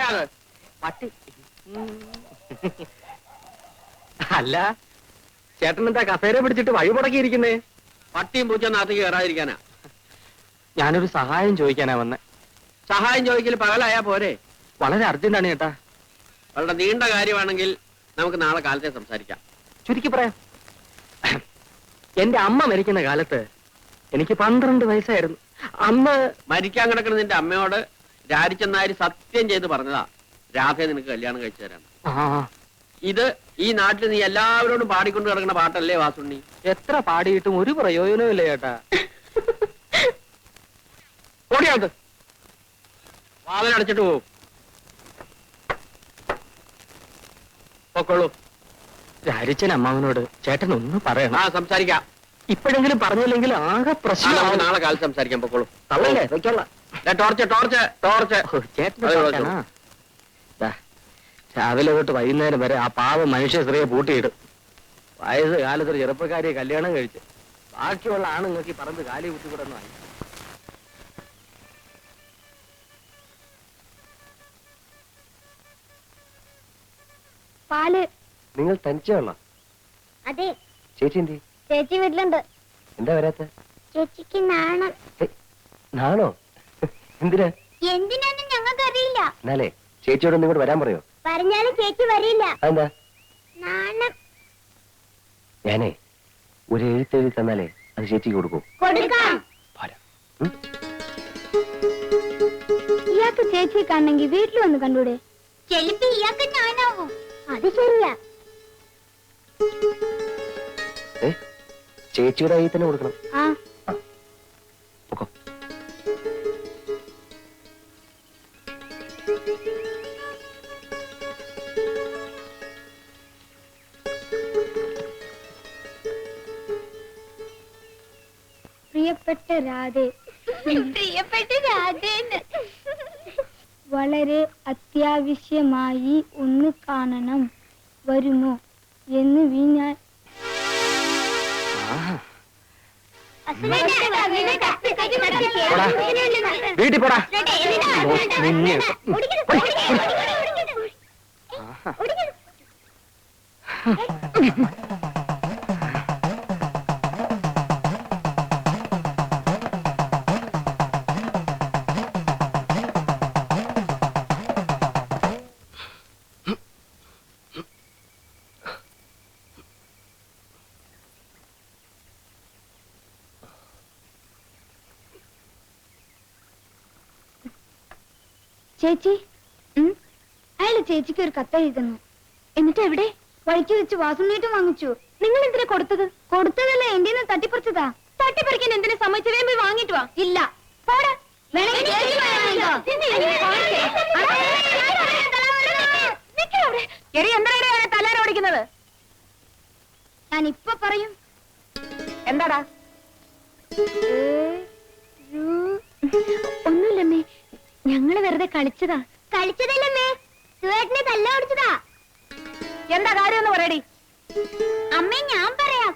എന്താ പട്ടി അല്ല, ചേട്ടൻ എന്താ കസേര പിടിച്ചിട്ട് വഴി മുടക്കിയിരിക്കുന്നേ? പട്ടിയും പൂച്ച നാട്ടിക്ക് കയറാതിരിക്കാനാ. ഞാനൊരു സഹായം ചോദിക്കാനാ വന്നെ. സഹായം ചോദിക്കൽ പകലായാ പോരെ? വളരെ അർജന്റാണ് ചേട്ടാ. വളരെ നീണ്ട കാര്യമാണെങ്കിൽ നമുക്ക് നാളെ കാലത്തെ സംസാരിക്കാം. ചുരുക്കി പറയാം. എന്റെ അമ്മ മരിക്കുന്ന കാലത്ത് എനിക്ക് 12 വയസ്സായിരുന്നു. അന്ന് മരിക്കാൻ കിടക്കുന്ന നിന്റെ അമ്മയോട് രാജിച്ചെന്നാരി സത്യം ചെയ്ത് പറഞ്ഞതാ രാധയെ നിനക്ക് കല്യാണം കഴിച്ചു തരാം. ഇത് ഈ നാട്ടിൽ നീ എല്ലാവരോടും പാടിക്കൊണ്ട് കിടക്കുന്ന പാട്ടല്ലേ വാസുണ്ണി? എത്ര പാടിയിട്ടും ഒരു പ്രയോജനവും ഇല്ല ചേട്ടാ. ഓടിയാത് വാതിലടച്ചിട്ട് പോവും. പൊക്കോളൂ. രാജിച്ചൻ അമ്മാവനോട് ചേട്ടൻ ഒന്ന് പറയണം. സംസാരിക്കാം. ഇപ്പോഴെങ്കിലും പറഞ്ഞില്ലെങ്കിൽ ആകെ പ്രശ്നം. നാളെ കാലത്ത് സംസാരിക്കാം. പൊക്കോളൂ. തള്ളല്ലേ, വെച്ചോളാം. ചേട്ടൻ രാവിലെ തൊട്ട് വൈകുന്നേരം വരെ ആ പാവം മനുഷ്യ സ്ത്രീയെ പൂട്ടിയിടും. വയസ്സ് കാലത്തൊരു ചെറുപ്പക്കാരിയെ കല്യാണം കഴിച്ച് ബാക്കിയുള്ള ആണുങ്ങൾക്ക് ഈ പറമ്പ് കാലി കുത്തിക്കൂടെന്ന് വാങ്ങി. പാല്. നിങ്ങൾ തനിച്ചുള്ള? അതെ. ചേച്ചി എന്തി? ചേച്ചി വീട്ടിലുണ്ട്. എന്താ വരാത്ത? ചേച്ചിക്ക് നാണം. നാണോ? എന്തിനാ? എന്തിനാന്ന് ഞങ്ങൾക്ക് അറിയില്ല. എന്നാലേ ചേച്ചിയോട് ഇങ്ങോട്ട് വരാൻ പറയോ? പറഞ്ഞാലും ചേച്ചി വരില്ല. എന്താ? നാണം. ഞാനേ ഒരു എഴുത്തെഴുതി തന്നാലേ അത് ചേച്ചിക്ക് കൊടുക്കും. കൊടുക്കാം. ഇയാൾക്ക് ചേച്ചിയെ കാണണമെങ്കിൽ വീട്ടിൽ വന്ന് കണ്ടൂടെ? ചെലപ്പോ ഇയാൾക്ക് ഞാനാവും. അത് ശരിയാ. ചേച്ചിയുടെ കയ്യിൽ തന്നെ കൊടുക്കണം. പ്രിയപ്പെട്ട രാധേ, പ്രിയപ്പെട്ട രാധേന്ന് വളരെ അത്യാവശ്യമായി ഒന്ന് കാണണം, വരുമോ എന്ന് വീഞ്ഞാൽ. വീട്ടിൽ പോടാ. ചേച്ചി, അയാള് ചേച്ചിക്ക് ഒരു കത്ത് എഴുതുന്നു. എന്നിട്ട് എവിടെ? വഴിക്ക് വെച്ച് വാസുണ്ണീട്ടും വാങ്ങിച്ചു. നിങ്ങൾ എന്തിനാ കൊടുത്തത്? കൊടുത്തതല്ല, എന്റെ തട്ടിപ്പറിച്ചതാ. തട്ടിപ്പറിക്കാൻ എന്തിനാ സമ്മതിച്ചു? പോയി വാങ്ങിട്ട് വാ. ഇല്ല, തലാരോടിക്കുന്നത് ഞാൻ ഇപ്പൊ പറയും. എന്താടാ? ഒന്നുമില്ലമ്മേ, ഞങ്ങള് വെറുതെ കളിച്ചതാ. കളിച്ചതല്ലമ്മേ, സുവേട്ടനെ തല്ല ഓടിച്ചതാ. എന്താ കാര്യം എന്ന് പറയടി. അമ്മേ, ഞാൻ പറയാം.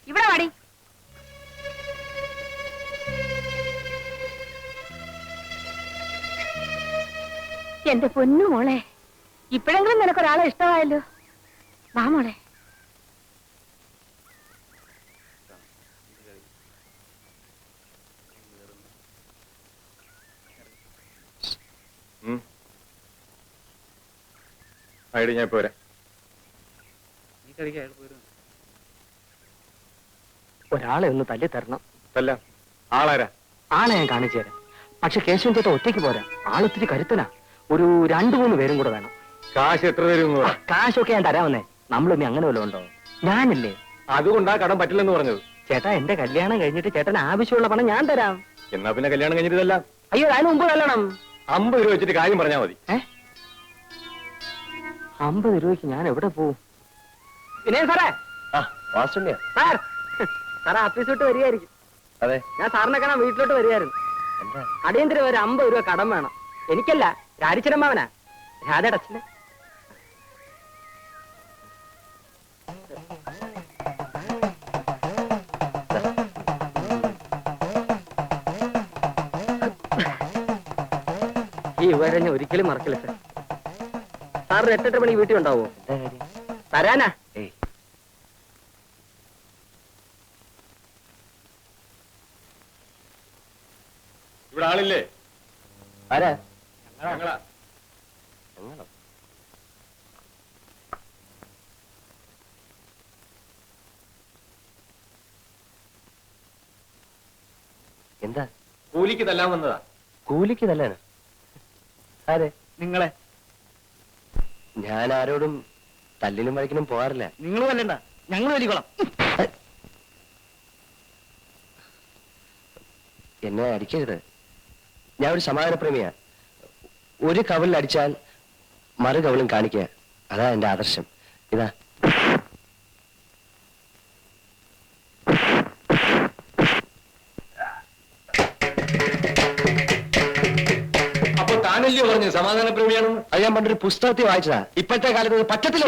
ഇവിടെ വാടി. എന്റെ പൊന്നു മോളെ, ഇപ്പോഴെങ്കിലും നിനക്കൊരാളെ ഇഷ്ടമായല്ലോ. വാ മോളെ. ഞാൻ പോരാ. ഒരാളെ ഒന്ന് തല്ലി തരണം. തല്ല ആളാരാ? ആളെ ഞാൻ കാണിച്ചു തരാം. പക്ഷെ കേശവൻ ചേട്ടൻ ഒറ്റയ്ക്ക് പോരാ, ആളൊത്തിരി കരുത്തനാ. ഒരു 2-3 പേരും കൂടെ വേണം. കാശ് എത്ര തരും? കാശൊക്കെ ഞാൻ തരാമെന്നേ. നമ്മളിനി അങ്ങനെ വല്ലതും ഉണ്ടോ? ഞാനില്ലേ, അതുകൊണ്ടാ കടം പറ്റില്ലെന്ന് പറഞ്ഞത്. ചേട്ടാ, എന്റെ കല്യാണം കഴിഞ്ഞിട്ട് ചേട്ടന് ആവശ്യമുള്ള പണം ഞാൻ തരാം. എന്നാ പിന്നെ കല്യാണം കഴിഞ്ഞിട്ടല്ല. അയ്യോ, അതിന് മുമ്പ് കല്യാണം. 50 രൂപ വെച്ചിട്ട് കാര്യം പറഞ്ഞാൽ മതി. 50 രൂപയ്ക്ക് ഞാൻ എവിടെ പോവും? പിന്നെ സാറേ, സാർ സാറേ ഓഫീസ് വിട്ട് വരികയായിരിക്കും. അതെ, ഞാൻ സാറിനെ കാണാൻ വീട്ടിലോട്ട് വരികയായിരുന്നു. അടിയന്തരം ഒരു 50 രൂപ കടം വേണം. എനിക്കല്ല, രാജിച്ചനമ്മാവനാ, രാധയുടെ അച്ഛന്. ഉപകാരം ഞാൻ ഒരിക്കലും മറക്കില്ല സാർ. സാറിന് 8-8 മണി വീട്ടിൽ ഉണ്ടാവോ? തരാനാ. ഏയ് ഇവിടെ ആളില്ലേ? ആരാ? ഞങ്ങളാ. ഞങ്ങളോ? എന്താ? കൂലിക്ക് തല്ലാൻ വന്നതാ. കൂലിക്ക് തല്ലാനോ? അതെ, നിങ്ങളെ ഞാൻ ആരോടും തല്ലിനും വഴക്കിനും പോകാറില്ല. നിങ്ങൾ തല്ലണ്ട, ഞങ്ങൾ വലിക്കോളാം. എന്നെ അടിക്കരുത്. ഞാൻ ഒരു സമാധാനപ്രേമിയാ. ഒരു കവലിൽ അടിച്ചാൽ മറു കവലും കാണിക്കുക, അതാ എന്റെ ആദർശം. ഇതാ. അപ്പൊ താനല്ലയോ പറഞ്ഞു സമാധാനപ്രേമിയാണെന്ന്? അത് ഞാൻ പണ്ടൊരു പുസ്തകത്തിൽ വായിച്ചതാ. ഇപ്പോഴത്തെ കാലത്ത് അത് പറ്റത്തില്ല.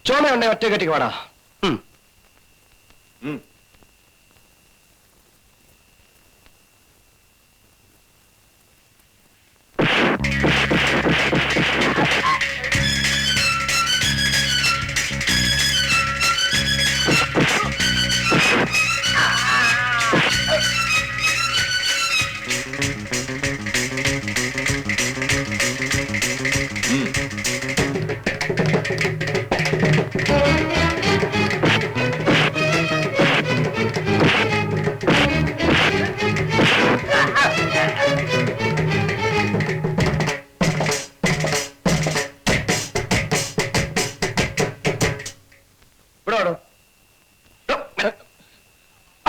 ചോമയുണ്ടെ ഒറ്റ കെട്ടിക്ക് വാടാ.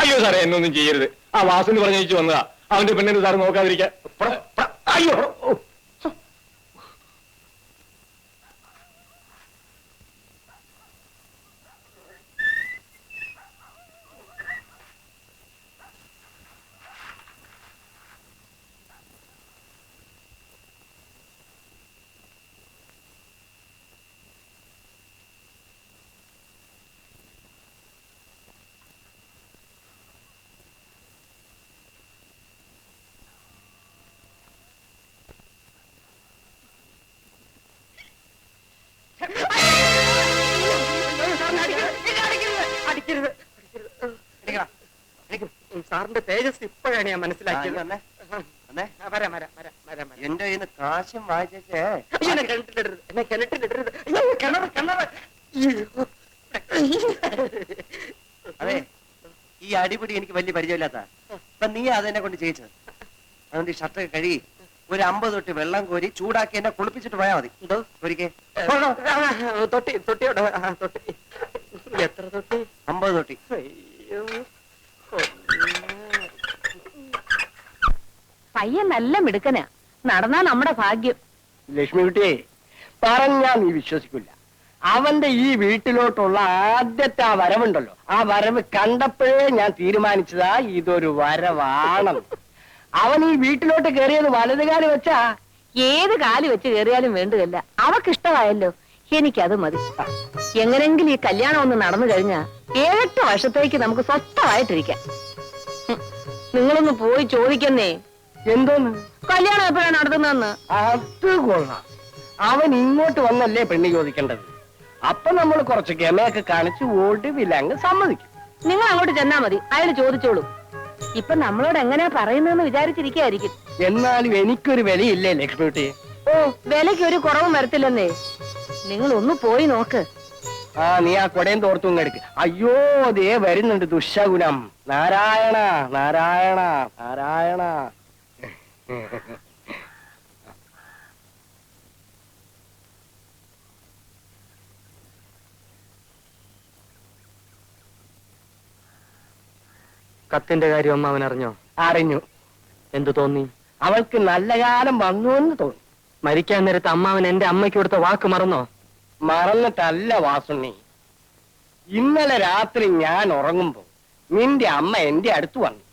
അയ്യോ സാറേ, എന്നൊന്നും ചെയ്യരുത്. ആ വാസുന്ന് പറഞ്ഞേച്ചു വന്നതാ. അവന്റെ പെണ്ണിന് സാറ് നോക്കാതിരിക്കാൻ. അയ്യോ, സാറിന്റെ തേജസ് ഇപ്പോഴാണ് ഞാൻ മനസ്സിലാക്കിയത്. എന്റെ കയ്യിൽ നിന്ന് കാശും വായിച്ചേ. എന്നെ കിണറ്റിലിടരുത്. അതെ, ഈ അടിപിടി എനിക്ക് വലിയ പരിചയമില്ലാത്ത. അപ്പൊ നീ അതെന്നെ കൊണ്ട് ചെയ്യിച്ചത്. അതുകൊണ്ട് ഈ ഷർട്ടൊക്കെ കഴുകി ഒരു 50 തൊട്ടി വെള്ളം കോരി ചൂടാക്കി എന്നെ കുളിപ്പിച്ചിട്ട് പോയാൽ മതി. എന്തോ ഒരിക്കൽ തൊട്ടിയോടെ തൊട്ടി എത്ര തൊട്ടി? 50 തൊട്ടി. പയ്യൻ നല്ല മിടുക്കനാ. നടന്നാ നമ്മുടെ ഭാഗ്യം. ലക്ഷ്മി കുട്ടിയെ പറഞ്ഞാ നീ വിശ്വസിക്കില്ല. അവന്റെ ഈ വീട്ടിലോട്ടുള്ള ആദ്യത്തെ ആ വരവുണ്ടല്ലോ, ആ വരവ് കണ്ടപ്പോഴേ ഞാൻ തീരുമാനിച്ചതാ ഇതൊരു വരവാണെന്ന്. അവൻ ഈ വീട്ടിലോട്ട് കയറിയത് വലതുകാലി വെച്ചാ. ഏത് കാലി വെച്ച് കയറിയാലും വേണ്ടതല്ല. അവക്കിഷ്ടമായല്ലോ, എനിക്കത് മതി. എങ്ങനെങ്കിലും ഈ കല്യാണം ഒന്ന് നടന്നു കഴിഞ്ഞാ 7-8 വർഷത്തേക്ക് നമുക്ക് സ്വസ്ഥമായിട്ടിരിക്കാം. നിങ്ങളൊന്ന് പോയി ചോദിക്കുന്നേ. എന്തോന്ന്? കല്യാണം എപ്പോഴാണ് നടത്തുന്നതെന്ന്. അത് കൊള്ളാം. അവൻ ഇങ്ങോട്ട് വന്നല്ലേ പെണ്ണ് ചോദിക്കേണ്ടത്. അപ്പൊ നമ്മൾ കുറച്ച് ഗമയൊക്കെ കാണിച്ച് ഒടുവിൽ അങ്ങ് സമ്മതിക്കും. നിങ്ങൾ അങ്ങോട്ട് ചെന്നാ മതി, അയാൾ ചോദിച്ചോളൂ. ഇപ്പൊ നമ്മളോട് എങ്ങനെയാ പറയുന്നതെന്ന് വിചാരിച്ചിരിക്കായിരിക്കും. എന്നാലും എനിക്കൊരു വിലയില്ലേ ലക്ഷ്മിക്കുട്ടി? ഓ, വിലയ്ക്ക് ഒരു കുറവും വരത്തില്ലെന്നേ. നിങ്ങൾ ഒന്ന് പോയി നോക്ക്. ആ, നീ ആ കൊടയും തോർത്തും എടുക്ക്. അയ്യോ, ദേ വരുന്നുണ്ട് ദുശകുനം. നാരായണ നാരായണ നാരായണ. കത്തിന്റെ കാര്യം അമ്മാവൻ അറിഞ്ഞോ? അറിഞ്ഞു. എന്തു തോന്നി? അവൾക്ക് നല്ല കാലം വന്നു എന്ന് തോന്നി. മരിക്കാൻ നേരത്ത് അമ്മാവൻ എന്റെ അമ്മയ്ക്ക് കൊടുത്ത വാക്ക് മറന്നോ? മറന്നിട്ടല്ല വാസുണ്ണി. ഇന്നലെ രാത്രി ഞാൻ ഉറങ്ങുമ്പോ നിന്റെ അമ്മ എന്റെ അടുത്ത് വന്നു.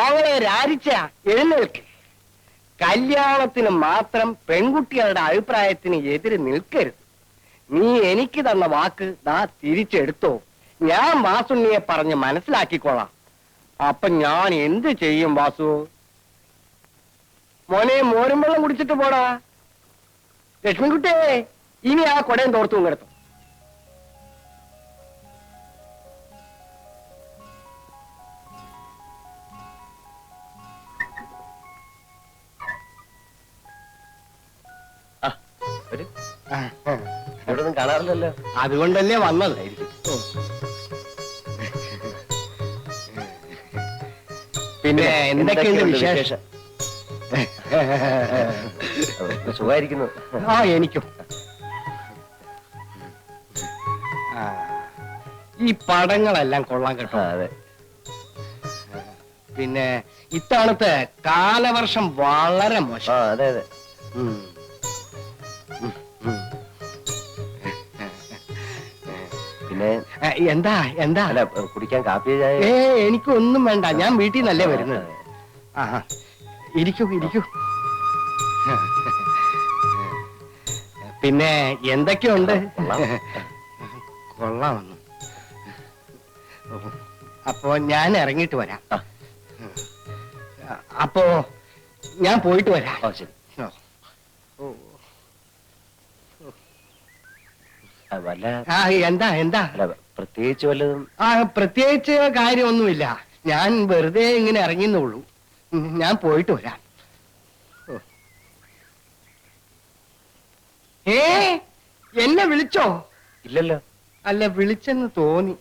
അവളെ രാജിച്ച എഴുന്നേൽക്ക്. കല്യാണത്തിന് മാത്രം പെൺകുട്ടികളുടെ അഭിപ്രായത്തിന് എതിര് നിൽക്കരുത്. നീ എനിക്ക് തന്ന വാക്ക് ദാ തിരിച്ചെടുത്തോ. ഞാൻ വാസുണ്ണിയെ പറഞ്ഞ് മനസ്സിലാക്കിക്കോളാം. അപ്പൊ ഞാൻ എന്ത് ചെയ്യും വാസു? മോനെ, മോരും വെള്ളം കുടിച്ചിട്ട് പോടാ. ലക്ഷ്മിക്കുട്ടിയെ, ഇനി ആ കൊടയും തോർത്തും കിടത്തും. ഇവിടെ ഒന്നും കാണാറില്ലല്ലോ. അതുകൊണ്ടല്ലേ വന്നതായിരിക്കും. പിന്നെ എന്തൊക്കെയുണ്ട് വിശേഷം? സുഖമായിരിക്കുന്നു. ആ, എനിക്കും. ഈ പടങ്ങളെല്ലാം കൊള്ളാൻ കേട്ടോ. അതെ. പിന്നെ ഇത്തവണത്തെ കാലവർഷം വളരെ മോശം. അതെ അതെ. പിന്നെ എന്താ എന്താ? അല്ല, കുടിക്കാൻ കാപ്പി ചായ? എനിക്കൊന്നും വേണ്ട. ഞാൻ വീട്ടിൽ നിന്നല്ലേ വരുന്നത്. ആ, ഇരിക്കൂ ഇരിക്കൂ. പിന്നെ എന്തൊക്കെയുണ്ട്? കൊള്ളാമെന്നു. അപ്പോ ഞാൻ ഇറങ്ങിയിട്ട് വരാം. അപ്പോ ഞാൻ പോയിട്ട് വരാം. ഓ, ശരി. വല്ല എന്താ എന്താ? അല്ല, പ്രത്യേകിച്ച് വല്ലതും? പ്രത്യേകിച്ച് കാര്യമൊന്നുമില്ല. ഞാൻ വെറുതെ ഇങ്ങനെ ഇറങ്ങിയെന്നുള്ളൂ. ഞാൻ പോയിട്ട് വരാം. എന്നെ വിളിച്ചോ? ഇല്ലല്ലോ. അല്ല, വിളിച്ചെന്ന് തോന്നി.